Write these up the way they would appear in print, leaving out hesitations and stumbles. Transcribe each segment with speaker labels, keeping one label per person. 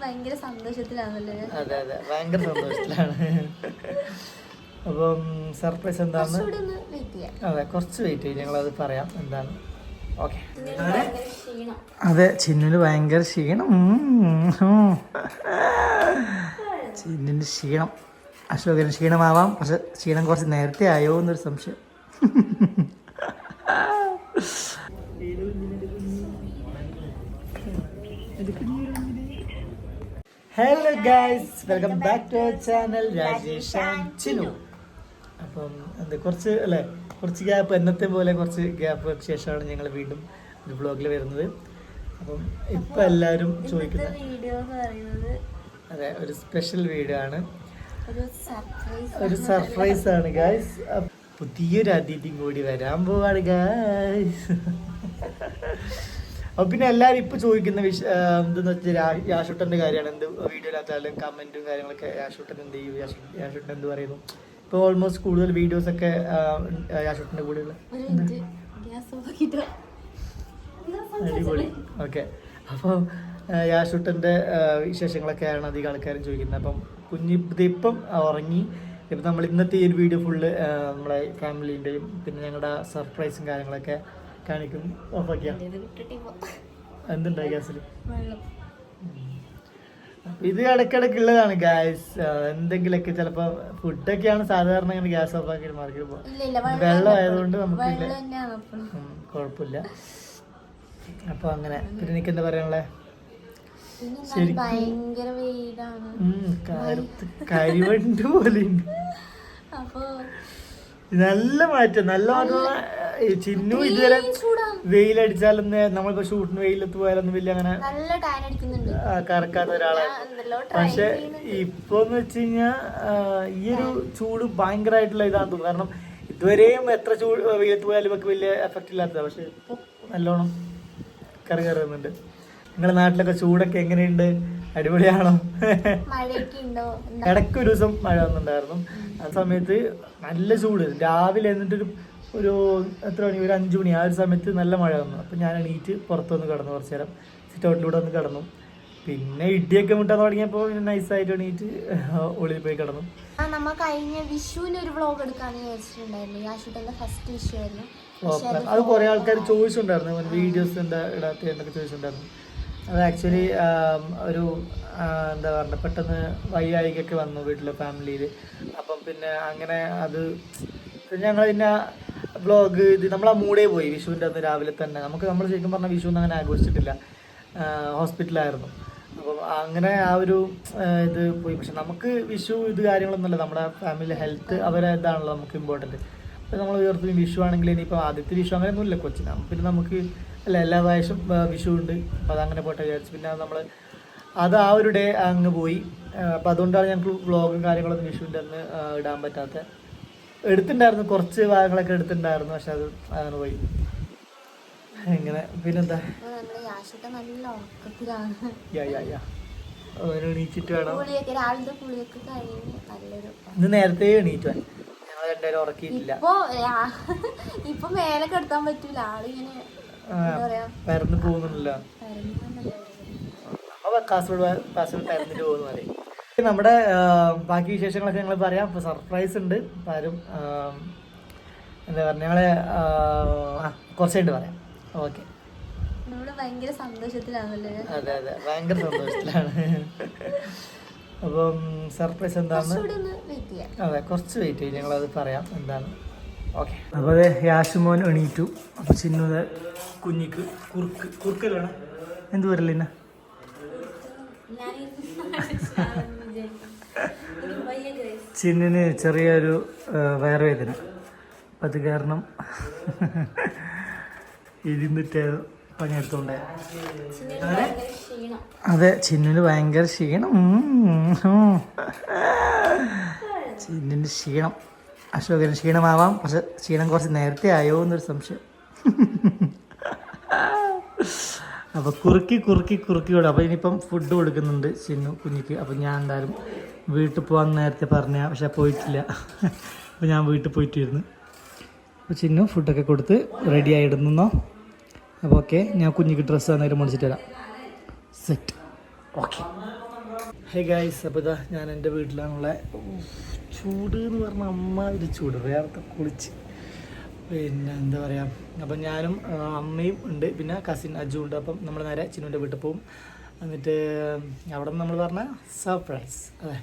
Speaker 1: ഭയങ്കര സന്തോഷത്തിലാണല്ലേ?
Speaker 2: അതെ അതെ, ഭയങ്കര സന്തോഷത്തിലാണ്. അപ്പം സർപ്രൈസ് എന്താന്ന് അതെ കുറച്ച് വെയിറ്റ് ചെയ്യും, ഞങ്ങളത് പറയാം എന്താണ്. ഓക്കെ. അതെ, ചിന്നുന് ഭയങ്കര ക്ഷീണം. ചിന്നിൻ്റെ ക്ഷീണം, അശോകന് ക്ഷീണമാവാം, പക്ഷെ ക്ഷീണം കുറച്ച് നേരത്തെ ആയോ എന്നൊരു സംശയം. Hello guys, welcome back to our channel Rajesh and Chinnu. അപ്പം എന്താ കുറച്ച് ഗ്യാപ്പ്, എന്നത്തെ പോലെ കുറച്ച് ഗ്യാപ്പ് ശേഷമാണ് ഞങ്ങൾ വീണ്ടും ഒരു വ്ളോഗിൽ വരുന്നത്. അപ്പം ഇപ്പം എല്ലാവരും ചോദിക്കുന്നത് അതെ ഒരു സ്പെഷ്യൽ വീഡിയോ ആണ്, ഒരു സർപ്രൈസ് ആണ് ഗൈസ്. പുതിയൊരു അതിഥിയും കൂടി വരാൻ പോവാണ് ഗൈസ്. അപ്പോൾ പിന്നെ എല്ലാവരും ഇപ്പോൾ ചോദിക്കുന്ന എന്തെന്ന് വെച്ചാൽ യാഷൂട്ടൻ്റെ കാര്യമാണ്. എന്ത് വീഡിയോയിലാത്താലും കമൻറ്റും കാര്യങ്ങളൊക്കെ യാഷൂട്ടൻ എന്ത് ചെയ്യും, യാഷൂട്ടൻ എന്ത് പറയുന്നു. ഇപ്പോൾ ഓൾമോസ്റ്റ് കൂടുതൽ വീഡിയോസൊക്കെ യാഷൂട്ടൻ്റെ കൂടെയുള്ള അടിപൊളി. ഓക്കെ, അപ്പോൾ യാഷൂട്ടൻ്റെ വിശേഷങ്ങളൊക്കെയാണ് അധികം ആൾക്കാരും ചോദിക്കുന്നത്. അപ്പം ഇപ്പം ഉറങ്ങി. ഇപ്പം നമ്മൾ ഇന്നത്തെ ഈ ഒരു വീഡിയോ ഫുള്ള് നമ്മളെ ഫാമിലീൻ്റെയും പിന്നെ ഞങ്ങളുടെ സർപ്രൈസും കാര്യങ്ങളൊക്കെ കാണിക്കും. ഓഫാക്കിയാണ് എന്തുണ്ടായി ഗ്യാസിൽ. ഇത് ഇടയ്ക്കിടയ്ക്ക് ഉള്ളതാണ് ഗാസ്. എന്തെങ്കിലുമൊക്കെ ചിലപ്പോൾ ഫുഡൊക്കെയാണ് സാധാരണ ഇങ്ങനെ ഗ്യാസ് ഓഫാക്കി മാർക്കറ്റ് പോകും. വെള്ളം ആയതുകൊണ്ട് നമുക്ക് കുഴപ്പമില്ല. അപ്പോൾ അങ്ങനെ. പിന്നെ എനിക്ക് എന്താ പറയാനുള്ളത്, കരിവണ്ട് പോലെ നല്ല മാറ്റം. നല്ല ചിന്നു ഇതുവരെ വെയിലടിച്ചാലും നമ്മളിപ്പോ ഷൂട്ടിന് വെയിലത്ത് പോയാലൊന്നും വലിയ അങ്ങനെ കറക്കാത്ത ഒരാളാണ്. പക്ഷെ ഇപ്പൊന്ന് വെച്ച് കഴിഞ്ഞാ ഈ ഒരു ചൂട് ഭയങ്കരമായിട്ടുള്ള ഇതാന്ന് തോന്നുന്നു. കാരണം ഇതുവരെയും എത്ര ചൂട് വെയിലത്ത് പോയാലും ഇവർക്ക് വലിയ എഫക്റ്റ് ഇല്ലാത്തതാണ്. പക്ഷെ ഇപ്പൊ നല്ലോണം കയറുന്നുണ്ട്. നിങ്ങളുടെ നാട്ടിലൊക്കെ ചൂടൊക്കെ എങ്ങനെയുണ്ട്? അടിപൊളിയാണോ? ഇടയ്ക്ക് ഒരു ദിവസം മഴ വന്നിട്ടുണ്ടായിരുന്നു. ആ സമയത്ത് നല്ല ചൂട്. രാവിലെ എന്നിട്ടൊരു എത്ര മണി, ഒരു 5 മണി ആ ഒരു സമയത്ത് നല്ല മഴ വന്നു. അപ്പം ഞാൻ എണീറ്റ് പുറത്തുനിന്ന് കിടന്നു, കുറച്ച് നേരം സിറ്റ് ഔട്ടിലൂടെ ഒന്ന് കിടന്നു. പിന്നെ ഇടിയൊക്കെ മുട്ടാൻ തുടങ്ങിയപ്പോൾ പിന്നെ നൈസായിട്ട് എണീറ്റ് ഉള്ളിൽ പോയി കിടന്നു.
Speaker 1: നമ്മ കഴിഞ്ഞ വിഷുവിന് ഒരു വ്ളോഗ് എടുക്കാന്ന് വിചാരിച്ചിട്ടുണ്ടായിരുന്നു. ഫസ്റ്റ് വിഷു ആയിരുന്നു.
Speaker 2: അത് കുറെ ആൾക്കാർ ചോദിച്ചിട്ടുണ്ടായിരുന്നു, വീഡിയോസ് ഇടാത്ത എന്നൊക്കെ ചോദിച്ചിട്ടുണ്ടായിരുന്നു. അത് ആക്ച്വലി ഒരു എന്താ പറയുക, പെട്ടെന്ന് വയ്യായികൊക്കെ വന്നു വീട്ടിലെ ഫാമിലിയിൽ. അപ്പം പിന്നെ അങ്ങനെ അത് ഞങ്ങൾ പിന്നെ വ്ളോഗ് ഇത് നമ്മൾ ആ മൂടേ പോയി. വിഷുവിൻ്റെ അന്ന് രാവിലെ തന്നെ നമ്മൾ ശരിക്കും പറഞ്ഞാൽ വിഷുവിന് അങ്ങനെ ആഘോഷിച്ചിട്ടില്ല, ഹോസ്പിറ്റലായിരുന്നു. അപ്പം അങ്ങനെ ആ ഒരു ഇത് പോയി. പക്ഷെ നമുക്ക് വിഷു ഇത് കാര്യങ്ങളൊന്നുമില്ല, നമ്മുടെ ഫാമിലി ഹെൽത്ത് അവരെ ഇതാണല്ലോ നമുക്ക് ഇമ്പോർട്ടൻറ്റ്. അപ്പോൾ നമ്മൾ ഉയർത്തും വിഷു ആണെങ്കിൽ ഇനിയിപ്പോൾ ആദ്യത്തെ വിഷു അങ്ങനെയൊന്നുമില്ല കൊച്ചിന്. പിന്നെ നമുക്ക് എല്ലാ പ്രാവശ്യം വിഷു ഉണ്ട്. അപ്പോൾ അതങ്ങനെ പോട്ടെ വിചാരിച്ചു. പിന്നെ നമ്മൾ ആ ഒരു ഡേ അങ്ങ് പോയി. അപ്പോൾ അതുകൊണ്ടാണ് ഞങ്ങൾക്ക് വ്ളോഗും കാര്യങ്ങളൊന്നും വിഷുവിൻ്റെ അന്ന് ഇടാൻ പറ്റാത്ത. എടുത്തിട്ടുണ്ടായിരുന്നു, കുറച്ച് ഭാഗങ്ങളൊക്കെ എടുത്തിട്ടുണ്ടായിരുന്നു, പക്ഷെ അത് അങ്ങനെ പോയി. ഇങ്ങനെ പിന്നെന്താ എണീച്ചിട്ട് വേണം. ഇന്ന് നേരത്തെ എണീറ്റ് വേണം. ഞങ്ങൾ രണ്ടുപേരും ഉറക്കിയിട്ടില്ല.
Speaker 1: ഇപ്പൊ മേലെ കിടത്താൻ പറ്റൂല, ആളിങ്ങനെ
Speaker 2: പരന്ന് പോകുന്നുണ്ടല്ലോ. കാസർഗോഡ് പരന്നിട്ട് പോകുന്ന പറയും. നമ്മുടെ ബാക്കി വിശേഷങ്ങളൊക്കെ ഞങ്ങൾ പറയാം. ഇപ്പോൾ സർപ്രൈസ് ഉണ്ട്. അപ്പം ആരും എന്താ പറയുക, ഞങ്ങൾ കുറച്ചായിട്ട് പറയാം. ഓക്കെ.
Speaker 1: ഭയങ്കര സന്തോഷത്തിലാണല്ലേ?
Speaker 2: അതെ അതെ, ഭയങ്കര സന്തോഷത്തിലാണ്. അപ്പം സർപ്രൈസ് എന്താന്ന് അതെ കുറച്ച് വെയിറ്റ് ചെയ്യും, ഞങ്ങളത് പറയാം എന്താണ്. ഓക്കെ. അപ്പോൾ അതെ യാഷുമോൻ എണീറ്റു. അപ്പോൾ ചിന്നു കുഞ്ഞിക്ക് കുറുക്കലാണ് എന്ത് പറയല്ലേ എന്നെ ചിന്നിന് ചെറിയൊരു വയറുവേദന. അപ്പം അത് കാരണം ഇരുന്നിട്ട് പണിയെടുത്തോണ്ടേ. അതെ, ചിന്നിന് ഭയങ്കര ക്ഷീണം. ചിന്നിൻ്റെ ക്ഷീണം, അശോകന് ക്ഷീണമാവാം, പക്ഷെ ക്ഷീണം കുറച്ച് നേരത്തെ ആയോ എന്നൊരു സംശയം. അപ്പോൾ കുറുക്കി വിടും. അപ്പോൾ ഇനിയിപ്പം ഫുഡ് കൊടുക്കുന്നുണ്ട് ചിന്നു കുഞ്ഞിക്ക്. അപ്പോൾ ഞാൻ എന്തായാലും വീട്ടിൽ പോകാൻ നേരത്തെ പറഞ്ഞ, പക്ഷെ പോയിട്ടില്ല. അപ്പോൾ ഞാൻ വീട്ടിൽ പോയിട്ട് വരുന്നു. അപ്പോൾ ചിന്നു ഫുഡൊക്കെ കൊടുത്ത് റെഡി ആയിടുന്നോ. അപ്പോൾ ഓക്കെ, ഞാൻ കുഞ്ഞിക്ക് ഡ്രസ്സ് അന്നേരം മേടിച്ചിട്ട് വരാം. സെറ്റ്. ഓക്കെ. ഹേ ഗൈസ്, അപ്പോൾ ഇതാ ഞാൻ എൻ്റെ വീട്ടിലാണുള്ള. ചൂട് എന്ന് പറഞ്ഞാൽ അമ്മ ഒരു ചൂട് വേറെ കുളിച്ച്. പിന്നെ എന്താ പറയുക, അപ്പം ഞാനും അമ്മയും ഉണ്ട്, പിന്നെ കസിൻ അജു ഉണ്ട്. അപ്പം നമ്മൾ നേരെ ചിന്നുവിൻ്റെ വീട്ടിൽ പോകും. എന്നിട്ട് അവിടെ നിന്ന് നമ്മൾ പറഞ്ഞ സർപ്രൈസ്. അതെ,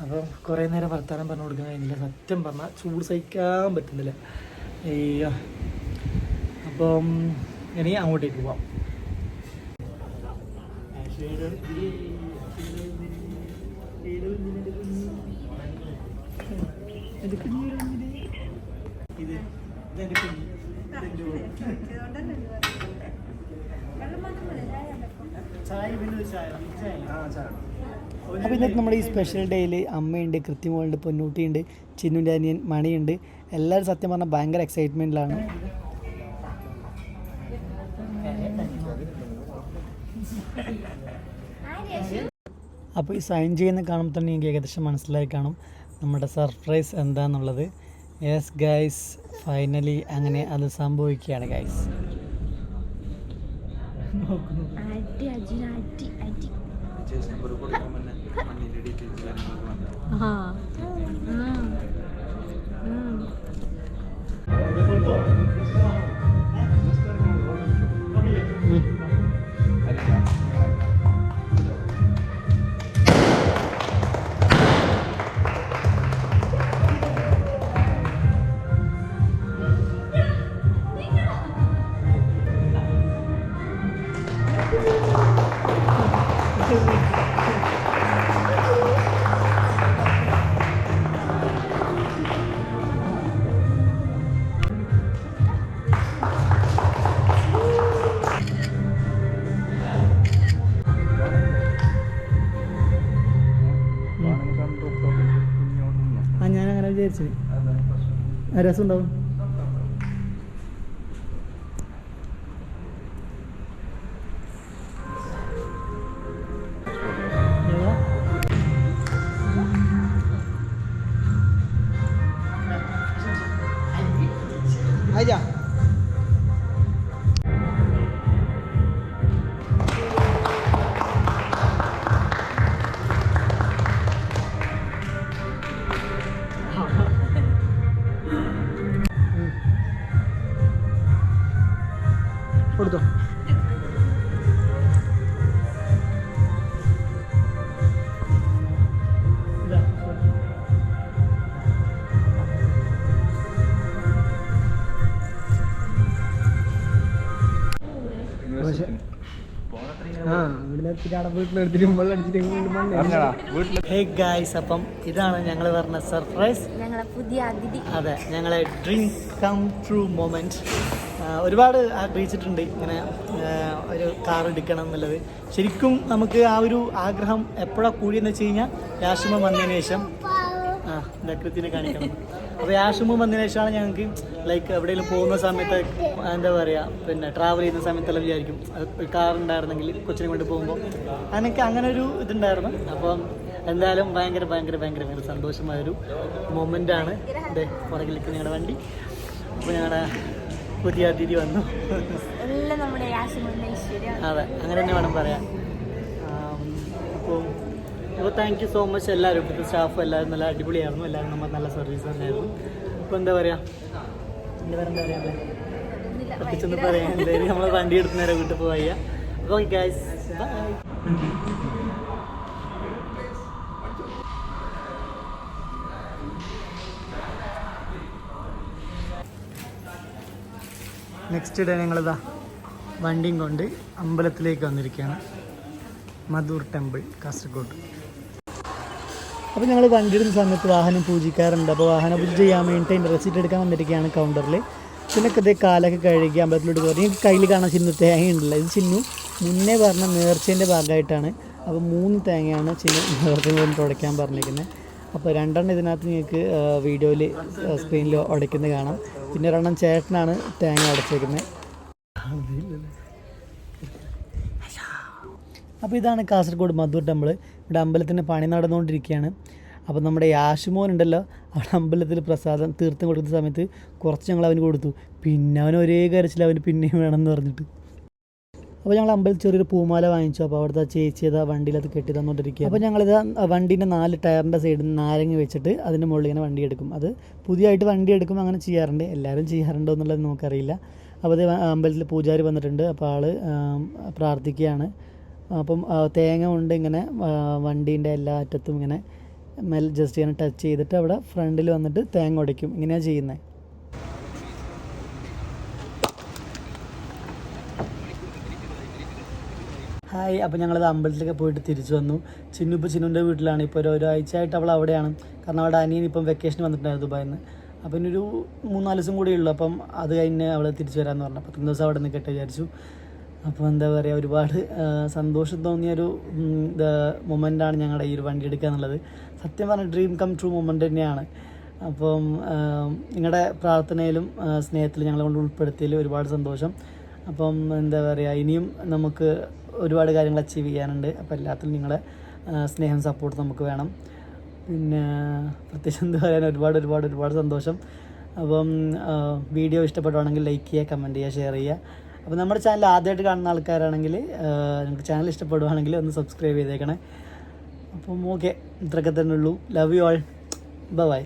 Speaker 2: അപ്പം കുറേ നേരം വർത്താനം പറഞ്ഞു കൊടുക്കാൻ കഴിഞ്ഞില്ല. സത്യം പറഞ്ഞാൽ ചൂട് സഹിക്കാൻ പറ്റുന്നില്ല. അയ്യോ. അപ്പം ഇനി അങ്ങോട്ടേക്ക് പോവാം. അപ്പോൾ ഇന്നത്തെ നമ്മുടെ ഈ സ്പെഷ്യൽ ഡേയിൽ അമ്മയുണ്ട്, കൃത്യമോളുണ്ട്, പൊന്നൂട്ടിയുണ്ട്, ചിന്നുൻ്റെ അനിയൻ മണിയുണ്ട്. എല്ലാവരും സത്യം പറഞ്ഞാൽ ഭയങ്കര എക്സൈറ്റ്മെൻറ്റിലാണ്. അപ്പോൾ ഈ സൈൻ ചെയ്യുന്ന കാണുമ്പോൾ തന്നെ എനിക്ക് ഏകദേശം മനസ്സിലായി കാണും നമ്മുടെ സർപ്രൈസ് എന്താണെന്നുള്ളത്. യെസ് ഗൈസ്, ഫൈനലി അങ്ങനെ അത് സംഭവിക്കുകയാണ് ഗൈസ്. ഞാനങ്ങനെ വിചാരിച്ചു രസം ഉണ്ടാവും. ആയിജാ കൊടുത്തോ. ഹേ ഗൈസ്, അപ്പം ഇതാണ് ഞങ്ങൾ പറഞ്ഞ സർപ്രൈസ്,
Speaker 1: ഞങ്ങളെ പുതിയ അതിഥി.
Speaker 2: അതെ, ഞങ്ങളെ ഡ്രീം കം ട്രൂ മൊമെന്റ്. ഒരുപാട് ആഗ്രഹിച്ചിട്ടുണ്ട് ഇങ്ങനെ ഒരു കാർ എടുക്കണം എന്നുള്ളത്. ശരിക്കും നമുക്ക് ആ ഒരു ആഗ്രഹം എപ്പോഴാണ് കൂടിയെന്ന് വെച്ച് കഴിഞ്ഞാൽ യാഷിമ വന്നതിന് ശേഷം. നൃത്യത്തിനെ കാണിക്കണം. അപ്പോൾ യാഷിമ വന്നതിന് ശേഷമാണ് ഞങ്ങൾക്ക് ലൈക്ക് എവിടെയെങ്കിലും പോകുന്ന സമയത്ത് എന്താ പറയുക, പിന്നെ ട്രാവൽ ചെയ്യുന്ന സമയത്തെല്ലാം വിചാരിക്കും ഒരു കാർ ഉണ്ടായിരുന്നെങ്കിൽ കൊച്ചിനെ കൊണ്ട് പോകുമ്പോൾ. എനിക്ക് അങ്ങനെ ഒരു ഇതുണ്ടായിരുന്നു. അപ്പം എന്തായാലും ഭയങ്കര ഭയങ്കര ഭയങ്കര ഭയങ്കര സന്തോഷമായൊരു മൊമെൻ്റാണ്. അതെ, പുറകിലേക്ക് ഞങ്ങളുടെ വണ്ടി. അപ്പോൾ ഞങ്ങളുടെ പുതിയ അതിഥി വന്നു. അതെ, അങ്ങനെ തന്നെ വേണം പറയാം. അപ്പോൾ താങ്ക് യു സോ മച്ച് എല്ലാവരും. ഇപ്പോഴത്തെ സ്റ്റാഫ് എല്ലാവരും നല്ല അടിപൊളിയായിരുന്നു. എല്ലാവരും നമ്മൾ നല്ല സർവീസ് തന്നെയായിരുന്നു. അപ്പോൾ എന്താ പറയുക, എന്താ പറയുക, പ്രത്യേകിച്ചൊന്നും പറയാം. എന്തായാലും നമ്മൾ വണ്ടി എടുത്ത് നേരെ വീട്ടിൽ പോവുക. അപ്പോൾ ഗൈസ് ബൈ. നെക്സ്റ്റ് ഡേ ഞങ്ങളിതാ വണ്ടിയും കൊണ്ട് അമ്പലത്തിലേക്ക് വന്നിരിക്കുകയാണ്. മധൂർ ടെമ്പിൾ, കാസർഗോഡ്. അപ്പോൾ ഞങ്ങൾ വണ്ടി ഇടുന്ന സമയത്ത് വാഹനം പൂജിക്കാറുണ്ട്. അപ്പോൾ വാഹന പൂജ ചെയ്യാൻ വേണ്ടിയിട്ട് അതിൻ്റെ റെസിപ്റ്റ് എടുക്കാൻ വന്നിരിക്കുകയാണ് കൗണ്ടറിൽ. പിന്നെ ഇതേ കാലൊക്കെ കഴുകി അമ്പലത്തിലോട്ട് കയറി. എനിക്ക് കയ്യിൽ കാണാൻ ചിന്നു തേങ്ങയുണ്ടല്ലോ. ഇത് ചിന്നു മുന്നേ പറഞ്ഞ നേർച്ചേൻ്റെ ഭാഗമായിട്ടാണ്. അപ്പോൾ 3 തേങ്ങയാണ് ചിന്നു നേർച്ച തുടയ്ക്കാൻ പറഞ്ഞിരിക്കുന്നത്. അപ്പോൾ 2 ഇതിനകത്ത് നിങ്ങൾക്ക് വീഡിയോയിൽ സ്ക്രീനിൽ ഉടയ്ക്കുന്നത് കാണാം. പിന്നെ 1 ചേട്ടനാണ് തേങ്ങ ഉടച്ചേക്കുന്നത്. അപ്പോൾ ഇതാണ് കാസർഗോഡ് മധൂർ ടെമ്പിൾ. ഇവിടെ അമ്പലത്തിൻ്റെ പണി നടന്നുകൊണ്ടിരിക്കുകയാണ്. അപ്പോൾ നമ്മുടെ യാഷിമോൻ ഉണ്ടല്ലോ, അവിടെ അമ്പലത്തിൽ പ്രസാദം തീർത്ഥം കൊടുക്കുന്ന സമയത്ത് കുറച്ച് ഞങ്ങൾ അവന് കൊടുത്തു. പിന്നെ അവൻ ഒരേ കരച്ചിൽ അവന് പിന്നെയും വേണമെന്ന് പറഞ്ഞിട്ട്. അപ്പോൾ ഞങ്ങൾ അമ്പലത്തിൽ ചെറിയൊരു പൂമാല വാങ്ങിച്ചു. അപ്പോൾ അവിടുത്തെ ചേച്ചി അത് വണ്ടിയിൽ അത് കെട്ടി തന്നുകൊണ്ടിരിക്കുക. അപ്പോൾ ഞങ്ങളിത് വണ്ടീൻ്റെ 4 ടയറിൻ്റെ സൈഡിൽ നാരങ്ങ വെച്ചിട്ട് അതിൻ്റെ മുകളിൽ ഇങ്ങനെ വണ്ടി എടുക്കും. അത് പുതിയതായിട്ട് വണ്ടി എടുക്കും, അങ്ങനെ ചെയ്യാറുണ്ട്. എല്ലാവരും ചെയ്യാറുണ്ടോ എന്നുള്ളത് നമുക്കറിയില്ല. അപ്പോൾ അത് അമ്പലത്തിൽ പൂജാരി വന്നിട്ടുണ്ട്. അപ്പോൾ ആൾ പ്രാർത്ഥിക്കുകയാണ്. അപ്പം തേങ്ങ കൊണ്ട് ഇങ്ങനെ വണ്ടീൻ്റെ എല്ലാ അറ്റത്തും ഇങ്ങനെ ജസ്റ്റ് ഇങ്ങനെ ടച്ച് ചെയ്തിട്ട് അവിടെ ഫ്രണ്ടിൽ വന്നിട്ട് തേങ്ങ ഉടയ്ക്കും. ഇങ്ങനെയാണ് ചെയ്യുന്നത്. ഹായ്. അപ്പോൾ ഞങ്ങളത് അമ്പലത്തിലൊക്കെ പോയിട്ട് തിരിച്ചു വന്നു. ചിന്നുൻ്റെ വീട്ടിലാണ്. ഇപ്പോൾ ഒരാഴ്ചയായിട്ട് അവൾ അവിടെയാണ്. കാരണം അവിടെ അനിയൻ ഇപ്പം വെക്കേഷൻ വന്നിട്ടുണ്ടായിരുന്നു ദുബായിൽ നിന്ന്. അപ്പം ഇന്നൊരു 3-4 ദിവസം കൂടി ഉള്ളൂ. അപ്പം അത് കഴിഞ്ഞ് അവൾ തിരിച്ചു വരാമെന്ന് പറഞ്ഞു. 10 ദിവസം അവിടെ നിൽക്കട്ടെ വിചാരിച്ചു. അപ്പോൾ എന്താ പറയുക, ഒരുപാട് സന്തോഷം തോന്നിയൊരു മൊമെൻ്റാണ് ഞങ്ങളുടെ ഈ ഒരു വണ്ടി എടുക്കുക എന്നുള്ളത്. സത്യം പറഞ്ഞാൽ ഡ്രീം കം ട്രൂ മൊമെൻ്റ് തന്നെയാണ്. അപ്പം നിങ്ങളുടെ പ്രാർത്ഥനയിലും സ്നേഹത്തിലും ഞങ്ങളെ കൊണ്ട് ഉൾപ്പെടുത്തിയതിൽ ഒരുപാട് സന്തോഷം. അപ്പം എന്താ പറയുക, ഇനിയും നമുക്ക് ഒരുപാട് കാര്യങ്ങൾ അച്ചീവ് ചെയ്യാനുണ്ട്. അപ്പോൾ എല്ലാത്തിലും നിങ്ങളുടെ സ്നേഹം സപ്പോർട്ട് നമുക്ക് വേണം. പിന്നെ പ്രത്യേകിച്ച് എന്താ പറയാൻ, ഒരുപാട് സന്തോഷം. അപ്പം വീഡിയോ ഇഷ്ടപ്പെടുവാണെങ്കിൽ ലൈക്ക് ചെയ്യുക, കമൻറ്റ് ചെയ്യുക, ഷെയർ ചെയ്യുക. അപ്പോൾ നമ്മുടെ ചാനൽ ആദ്യമായിട്ട് കാണുന്ന ആൾക്കാരാണെങ്കിൽ നിങ്ങൾക്ക് ചാനൽ ഇഷ്ടപ്പെടുവാണെങ്കിൽ ഒന്ന് സബ്സ്ക്രൈബ് ചെയ്തേക്കണേ. അപ്പം ഓക്കെ, ഇത്രയൊക്കെ തന്നെ ഉള്ളൂ. Love you all. ബൈ.